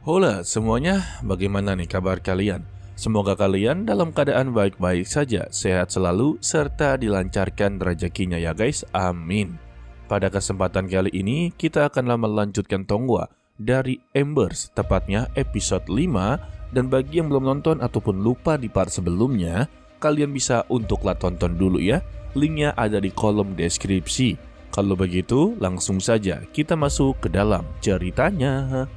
Hola semuanya, bagaimana nih kabar kalian? Semoga kalian dalam keadaan baik-baik saja, sehat selalu, serta dilancarkan rezekinya ya guys, amin. Pada kesempatan kali ini, kita akan melanjutkan Tonghua dari Embers, tepatnya episode 5. Dan bagi yang belum nonton ataupun lupa di part sebelumnya, kalian bisa untuklah tonton dulu ya. Linknya ada di kolom deskripsi. Kalau begitu, langsung saja kita masuk ke dalam ceritanya.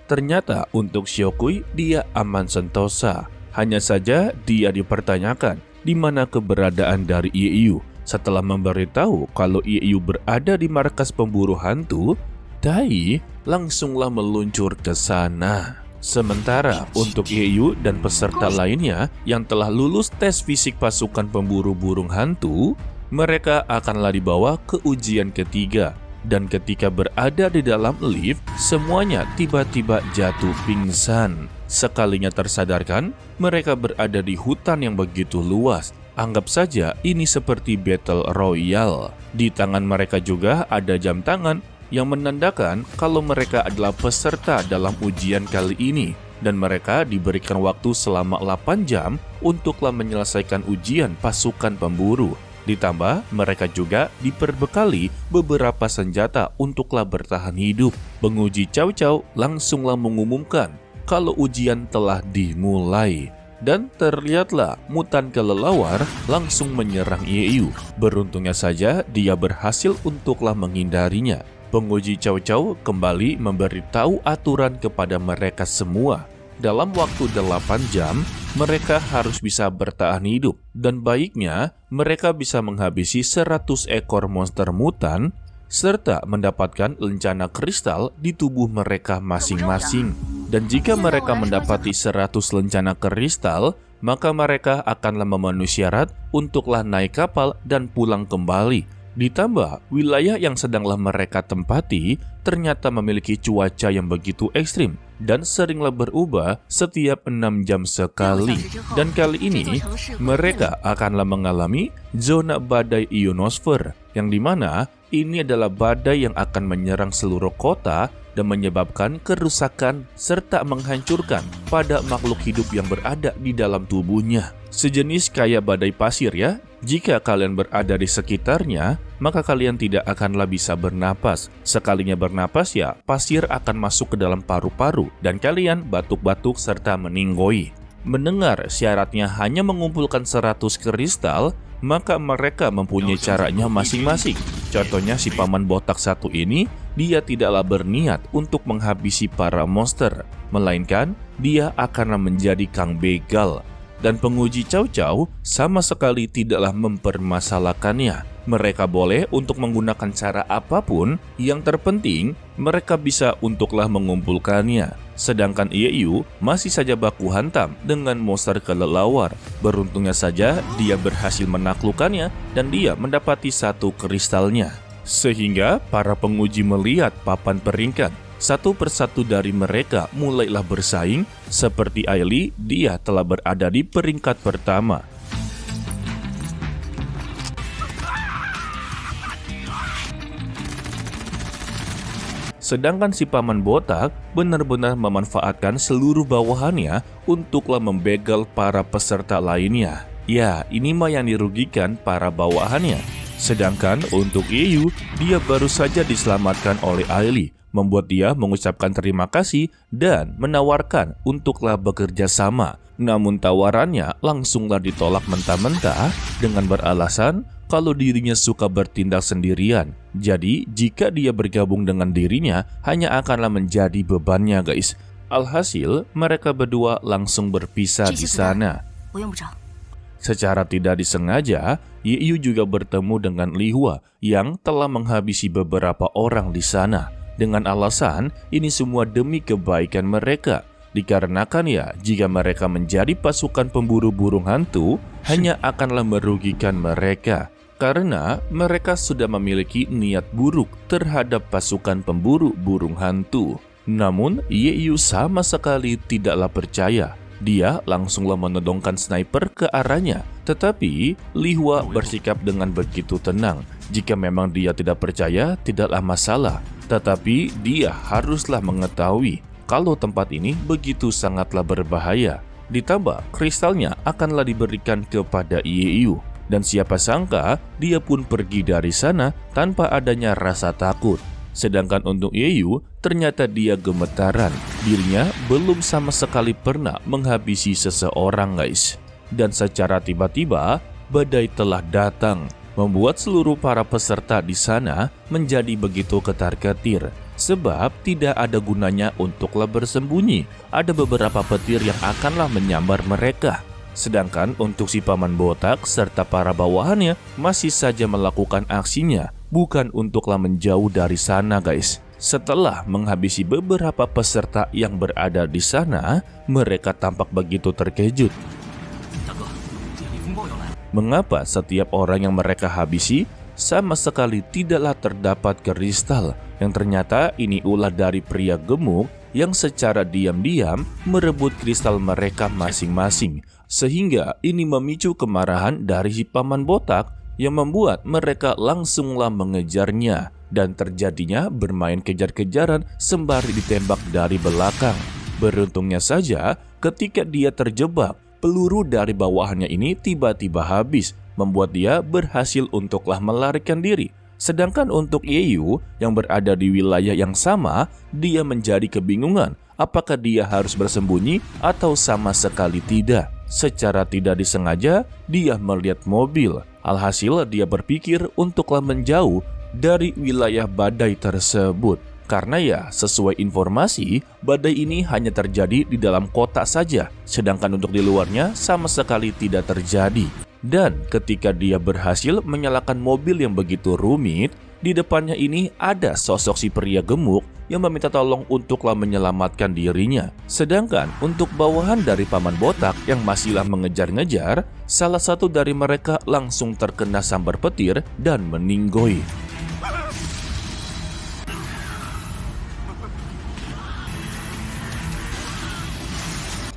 Ternyata untuk Xiaokui dia aman sentosa. Hanya saja dia dipertanyakan di mana keberadaan dari Yeyu. Setelah memberitahu kalau Yeyu berada di markas pemburu hantu, Dai langsunglah meluncur ke sana. Sementara untuk Yeyu dan peserta lainnya yang telah lulus tes fisik pasukan pemburu burung hantu, mereka akanlah dibawa ke ujian ketiga. Dan ketika berada di dalam lift, semuanya tiba-tiba jatuh pingsan. Sekalinya tersadarkan, mereka berada di hutan yang begitu luas. Anggap saja ini seperti battle royale. Di tangan mereka juga ada jam tangan yang menandakan kalau mereka adalah peserta dalam ujian kali ini. Dan mereka diberikan waktu selama 8 jam untuklah menyelesaikan ujian pasukan pemburu. Ditambah, mereka juga diperbekali beberapa senjata untuklah bertahan hidup. Penguji Cao Cao langsunglah mengumumkan kalau ujian telah dimulai. Dan terlihatlah mutan kelelawar langsung menyerang Yeyu. Beruntungnya saja dia berhasil untuklah menghindarinya. Penguji Cao Cao kembali memberitahu aturan kepada mereka semua. Dalam waktu 8 jam, mereka harus bisa bertahan hidup. Dan baiknya, mereka bisa menghabisi 100 ekor monster mutan, serta mendapatkan lencana kristal di tubuh mereka masing-masing. Dan jika mereka mendapati 100 lencana kristal, maka mereka akanlah memenuhi syarat untuklah naik kapal dan pulang kembali. Ditambah, wilayah yang sedanglah mereka tempati ternyata memiliki cuaca yang begitu ekstrim dan seringlah berubah setiap 6 jam sekali. Dan kali ini, mereka akanlah mengalami zona badai ionosfer, yang dimana ini adalah badai yang akan menyerang seluruh kota dan menyebabkan kerusakan serta menghancurkan pada makhluk hidup yang berada di dalam tubuhnya. Sejenis kayak badai pasir ya. Jika kalian berada di sekitarnya, maka kalian tidak akanlah bisa bernapas. Sekalinya bernapas ya, pasir akan masuk ke dalam paru-paru dan kalian batuk-batuk serta meninggoi. Mendengar syaratnya hanya mengumpulkan 100 kristal, maka mereka mempunyai caranya masing-masing. Contohnya si paman botak satu ini, dia tidaklah berniat untuk menghabisi para monster, melainkan dia akan menjadi kang begal. Dan penguji Cao Cao sama sekali tidaklah mempermasalahkannya. Mereka boleh untuk menggunakan cara apapun, yang terpenting mereka bisa untuklah mengumpulkannya. Sedangkan Yeyu masih saja baku hantam dengan monster kelelawar. Beruntungnya saja dia berhasil menaklukkannya dan dia mendapati 1 kristalnya. Sehingga para penguji melihat papan peringkat. Satu persatu dari mereka mulailah bersaing. Seperti Ailey, dia telah berada di peringkat pertama. Sedangkan si paman botak benar-benar memanfaatkan seluruh bawahannya untuklah membegal para peserta lainnya. Ya, ini mah yang dirugikan para bawahannya. Sedangkan untuk Yeyu, dia baru saja diselamatkan oleh Ailey, membuat dia mengucapkan terima kasih dan menawarkan untuklah bekerja sama. Namun tawarannya langsunglah ditolak mentah-mentah dengan beralasan kalau dirinya suka bertindak sendirian. Jadi jika dia bergabung dengan dirinya, hanya akanlah menjadi bebannya guys. Alhasil mereka berdua langsung berpisah di sana. Secara tidak disengaja, Yeyu juga bertemu dengan Li Hua yang telah menghabisi beberapa orang di sana. Dengan alasan ini semua demi kebaikan mereka. Dikarenakan ya, jika mereka menjadi pasukan pemburu burung hantu, hanya akanlah merugikan mereka. Karena mereka sudah memiliki niat buruk terhadap pasukan pemburu burung hantu. Namun, Yeyu sama sekali tidaklah percaya. Dia langsunglah menodongkan sniper ke arahnya. Tetapi, Li Hua bersikap dengan begitu tenang. Jika memang dia tidak percaya, tidaklah masalah. Tetapi dia haruslah mengetahui kalau tempat ini begitu sangatlah berbahaya. Ditambah kristalnya akanlah diberikan kepada Yeyu. Dan siapa sangka dia pun pergi dari sana tanpa adanya rasa takut. Sedangkan untuk Yeyu, ternyata dia gemetaran. Dirinya belum sama sekali pernah menghabisi seseorang, guys. Dan secara tiba-tiba, badai telah datang, membuat seluruh para peserta di sana menjadi begitu ketar-ketir. Sebab tidak ada gunanya untuklah bersembunyi. Ada beberapa petir yang akanlah menyambar mereka. Sedangkan untuk si Paman Botak serta para bawahannya masih saja melakukan aksinya, bukan untuklah menjauh dari sana, guys. Setelah menghabisi beberapa peserta yang berada di sana, mereka tampak begitu terkejut. Mengapa setiap orang yang mereka habisi sama sekali tidaklah terdapat kristal, yang ternyata ini ulah dari pria gemuk yang secara diam-diam merebut kristal mereka masing-masing. Sehingga ini memicu kemarahan dari si Paman Botak yang membuat mereka langsunglah mengejarnya. Dan terjadinya bermain kejar-kejaran sembari ditembak dari belakang. Beruntungnya saja ketika dia terjebak, peluru dari bawahannya ini tiba-tiba habis, membuat dia berhasil untuklah melarikan diri. Sedangkan untuk Yeyu yang berada di wilayah yang sama, dia menjadi kebingungan apakah dia harus bersembunyi atau sama sekali tidak. Secara tidak disengaja, dia melihat mobil. Alhasil dia berpikir untuklah menjauh dari wilayah badai tersebut. Karena ya, sesuai informasi, badai ini hanya terjadi di dalam kota saja, sedangkan untuk di luarnya sama sekali tidak terjadi. Dan ketika dia berhasil menyalakan mobil yang begitu rumit, di depannya ini ada sosok si pria gemuk yang meminta tolong untuklah menyelamatkan dirinya. Sedangkan untuk bawahan dari Paman Botak yang masihlah mengejar-ngejar, salah satu dari mereka langsung terkena sambar petir dan meninggoy.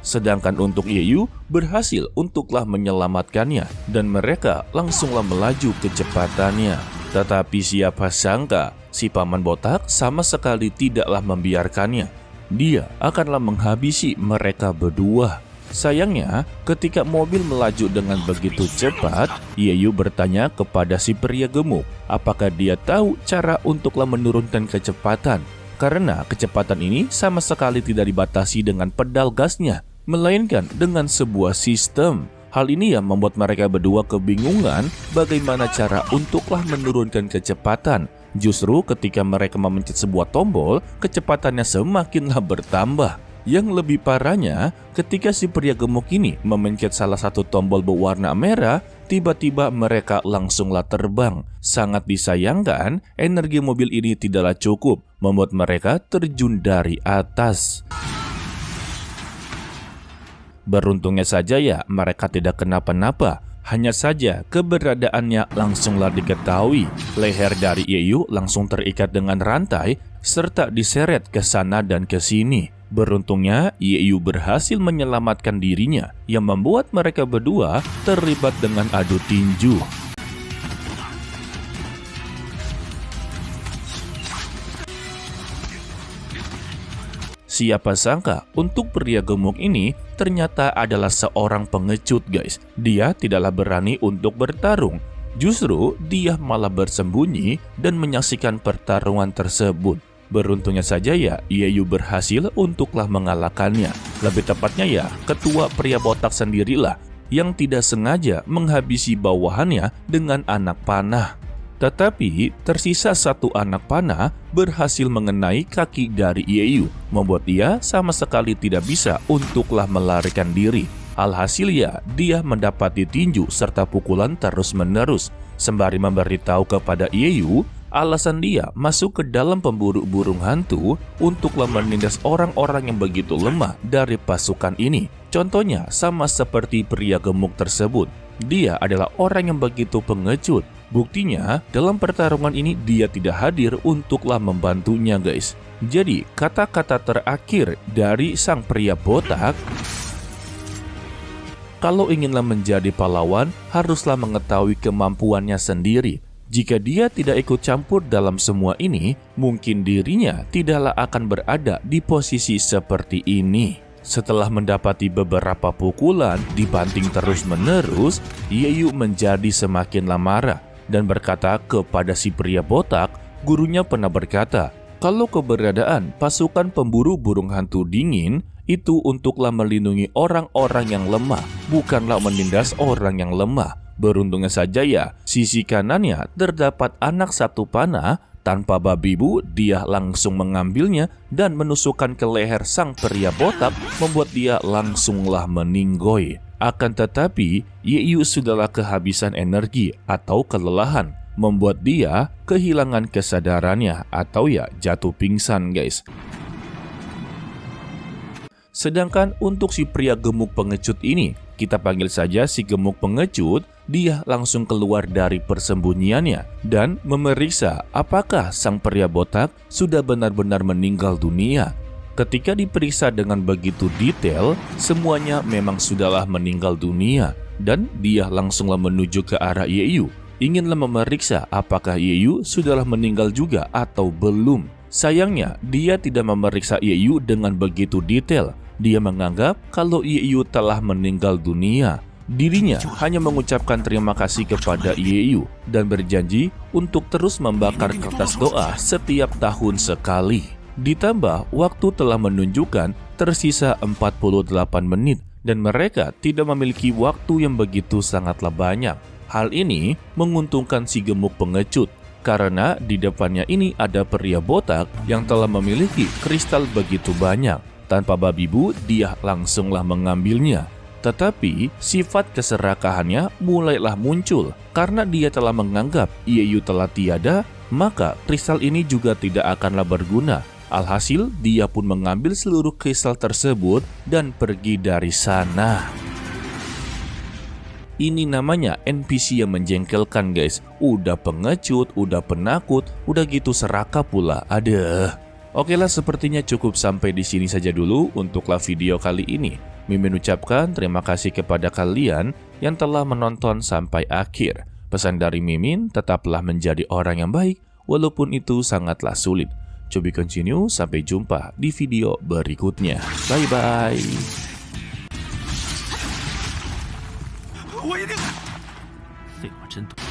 Sedangkan untuk Yeyu berhasil untuklah menyelamatkannya dan mereka langsunglah melaju kecepatannya. Tetapi siapa sangka si Paman Botak sama sekali tidaklah membiarkannya. Dia akanlah menghabisi mereka berdua. Sayangnya ketika mobil melaju dengan begitu cepat, Yeyu bertanya kepada si pria gemuk apakah dia tahu cara untuklah menurunkan kecepatan. Karena kecepatan ini sama sekali tidak dibatasi dengan pedal gasnya, melainkan dengan sebuah sistem. Hal ini yang membuat mereka berdua kebingungan bagaimana cara untuklah menurunkan kecepatan. Justru ketika mereka memencet sebuah tombol, kecepatannya semakinlah bertambah. Yang lebih parahnya, ketika si pria gemuk ini memencet salah satu tombol berwarna merah, tiba-tiba mereka langsunglah terbang. Sangat disayangkan, energi mobil ini tidaklah cukup, membuat mereka terjun dari atas. Beruntungnya saja ya, mereka tidak kenapa-napa. Hanya saja keberadaannya langsunglah diketahui. Leher dari Yeyu langsung terikat dengan rantai serta diseret ke sana dan ke sini. Beruntungnya Yeyu berhasil menyelamatkan dirinya, yang membuat mereka berdua terlibat dengan adu tinju. Siapa sangka untuk pria gemuk ini ternyata adalah seorang pengecut, guys. Dia tidaklah berani untuk bertarung. Justru dia malah bersembunyi dan menyaksikan pertarungan tersebut. Beruntungnya saja ya, Yeyu berhasil untuklah mengalahkannya. Lebih tepatnya ya, ketua pria botak sendirilah yang tidak sengaja menghabisi bawahannya dengan anak panah. Tetapi tersisa satu anak panah berhasil mengenai kaki dari Yeyu, membuat dia sama sekali tidak bisa untuklah melarikan diri. Alhasil ya, dia mendapati tinju serta pukulan terus-menerus, sembari memberitahu kepada Yeyu alasan dia masuk ke dalam pemburu burung hantu untuklah menindas orang-orang yang begitu lemah dari pasukan ini. Contohnya sama seperti pria gemuk tersebut. Dia adalah orang yang begitu pengecut. Buktinya, dalam pertarungan ini dia tidak hadir untuklah membantunya, guys. Jadi, kata-kata terakhir dari sang pria botak, kalau inginlah menjadi pahlawan, haruslah mengetahui kemampuannya sendiri. Jika dia tidak ikut campur dalam semua ini, mungkin dirinya tidaklah akan berada di posisi seperti ini. Setelah mendapati beberapa pukulan dibanting terus-menerus, Yeyu menjadi semakin marah dan berkata kepada si pria botak. Gurunya pernah berkata, kalau keberadaan pasukan pemburu burung hantu dingin itu untuklah melindungi orang-orang yang lemah, bukanlah menindas orang yang lemah. Beruntungnya saja ya, sisi kanannya terdapat anak satu panah. Tanpa babi bu, dia langsung mengambilnya dan menusukkan ke leher sang pria botak, membuat dia langsunglah meninggoy. Akan tetapi, Yeyu sudahlah kehabisan energi atau kelelahan, membuat dia kehilangan kesadarannya atau ya jatuh pingsan guys. Sedangkan untuk si pria gemuk pengecut ini, kita panggil saja si gemuk pengecut, dia langsung keluar dari persembunyiannya dan memeriksa apakah sang pria botak sudah benar-benar meninggal dunia. Ketika diperiksa dengan begitu detail, semuanya memang sudahlah meninggal dunia dan dia langsunglah menuju ke arah Yeyu. Inginlah memeriksa apakah Yeyu sudahlah meninggal juga atau belum. Sayangnya, dia tidak memeriksa Yeyu dengan begitu detail. Dia menganggap kalau Yeyu telah meninggal dunia. Dirinya hanya mengucapkan terima kasih kepada Yeyu dan berjanji untuk terus membakar kertas doa setiap tahun sekali. Ditambah waktu telah menunjukkan tersisa 48 menit dan mereka tidak memiliki waktu yang begitu sangatlah banyak. Hal ini menguntungkan si gemuk pengecut karena di depannya ini ada pria botak yang telah memiliki kristal begitu banyak. Tanpa babi bu, dia langsunglah mengambilnya. Tetapi sifat keserakahannya mulailah muncul karena dia telah menganggap Yeyu telah tiada, maka kristal ini juga tidak akanlah berguna. Alhasil dia pun mengambil seluruh kristal tersebut dan pergi dari sana. Ini namanya NPC yang menjengkelkan guys. Udah pengecut, udah penakut, udah gitu serakah pula. Aduh. Oke lah, sepertinya cukup sampai di sini saja dulu untuklah video kali ini. Mimin ucapkan terima kasih kepada kalian yang telah menonton sampai akhir. Pesan dari Mimin, tetaplah menjadi orang yang baik walaupun itu sangatlah sulit. To be continue, sampai jumpa di video berikutnya. Bye bye. 我一定。废话真多。